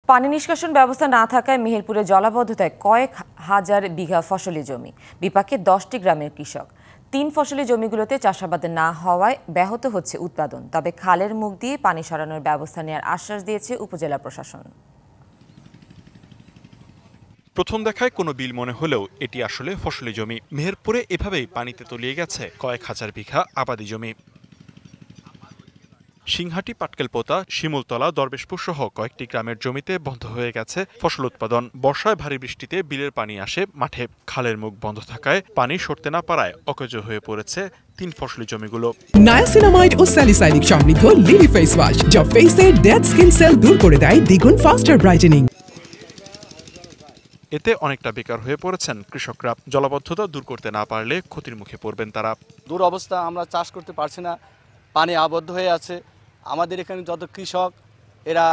পানি নিষ্কাশন ব্যবস্থা না থাকায় মেহেরপুরে জলাবদ্ধতায় কয়েক হাজার বিঘা ফসলি জমি, বিপাকে 10টি গ্রামের কৃষক। 3 ফসলি জমিগুলোতে চাষাবাদ না হওয়ায় ব্যাহত হচ্ছে উৎপাদন। তবে খালের মুখ দিয়ে পানি সরানোর ব্যবস্থা নেওয়ার আশ্বাস দিয়েছে উপজেলা প্রশাসন। প্রথম দেখায় কোনো বিল মনে হলেও এটি আসলে ফসলি জমি। মেহেরপুরে এভাবেই পানিতে তলিয়ে গেছে কয়েক হাজার বিঘা আবাদি জমি। সিংহাটি, পাটকেলপোতা, শিমুলতলা, দরবেশপুর সহ কয়েকটি গ্রামের জমিতে বন্ধ হয়ে গেছে ফসল উৎপাদন। বর্ষায় ভারী বৃষ্টিতে বিলের পানি আসে মাঠে। খালের মুখ বন্ধ থাকায় পানি সরতে না পারায় অকেজো হয়ে পড়েছে 3 ফসলি জমিগুলো। নায়াসিনামাইড ও স্যালিসাইলিক সমৃদ্ধ লিলি ফেস ওয়াশ, যা ফেসের ডেড স্কিন সেল দূর করে দেয় দ্বিগুণ ফাস্টার ব্রাইটেনিং। এতে অনেকটা বেকার হয়ে পড়েছেন কৃষকরা। জলাবদ্ধতা দূর করতে না পারলে ক্ষতির মুখে পড়বেন তারা। দুরবস্থা, আমরা চাষ করতে পারছি না, পানি আবদ্ধ হয়ে আছে। আমাদের এখানে যত কৃষক এরা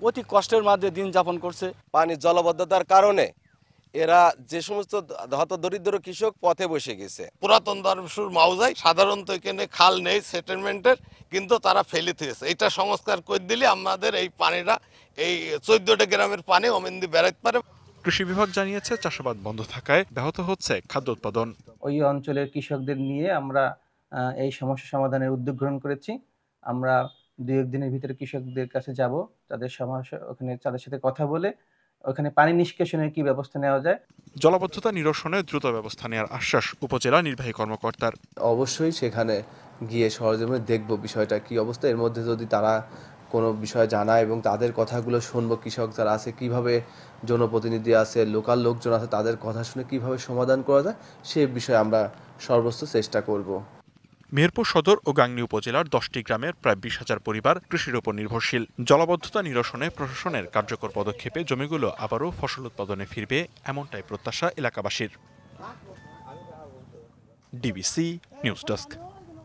অতি কষ্টের মধ্যে দিন যাপন করছে। পানি জলাবদ্ধতার কারণে এরা যে সমস্ত হত দরিদ্র কৃষক পথে বসে গেছে। পুরাতন দরবেশপুর মাউজায় সাধারণত এখানে খাল নেই সেটেলমেন্টের, কিন্তু তারা ফেলে দিয়েছে। এটা সংস্কার করে দিলে আমাদের এই পানিটা, এই 14টা গ্রামের পানি অমেন্দি বেড়াতে পারে। কৃষি বিভাগ জানিয়েছে চাষাবাদ বন্ধ থাকায় ব্যাহত হচ্ছে খাদ্য উৎপাদন। ওই অঞ্চলের কৃষকদের নিয়ে আমরা এই সমস্যা সমাধানের উদ্যোগ গ্রহণ করেছি। আমরা 2-1 দিনের ভিতরে কৃষকদের কাছে যাব, তাদের সমস্যা ওখানে তাদের সাথে কথা বলে ওখানে পানি নিষ্কাশনের কি ব্যবস্থা নেওয়া যায়। জলাবদ্ধতা নিরসনে দ্রুত ব্যবস্থা নেওয়ার আশ্বাস উপজেলা নির্বাহী কর্মকর্তার। অবশ্যই সেখানে গিয়ে সরজমিনে দেখব বিষয়টা কি অবস্থা। এর মধ্যে যদি তারা কোনো বিষয় জানায় এবং তাদের কথাগুলো শুনবো, কৃষক যারা আছে কিভাবে, জনপ্রতিনিধি আছে, লোকাল লোকজন আছে, তাদের কথা শুনে কিভাবে সমাধান করা যায় সে বিষয়ে আমরা সর্বোচ্চ চেষ্টা করব। মেহেরপুর সদর ও গাংনী উপজেলার 10টি গ্রামের প্রায় 20,000 পরিবার কৃষির উপর নির্ভরশীল। জলাবদ্ধতা নিরসনে প্রশাসনের কার্যকর পদক্ষেপে জমিগুলো আবারও ফসল উৎপাদনে ফিরবে, এমনটাই প্রত্যাশা এলাকাবাসীর। DBC news desk.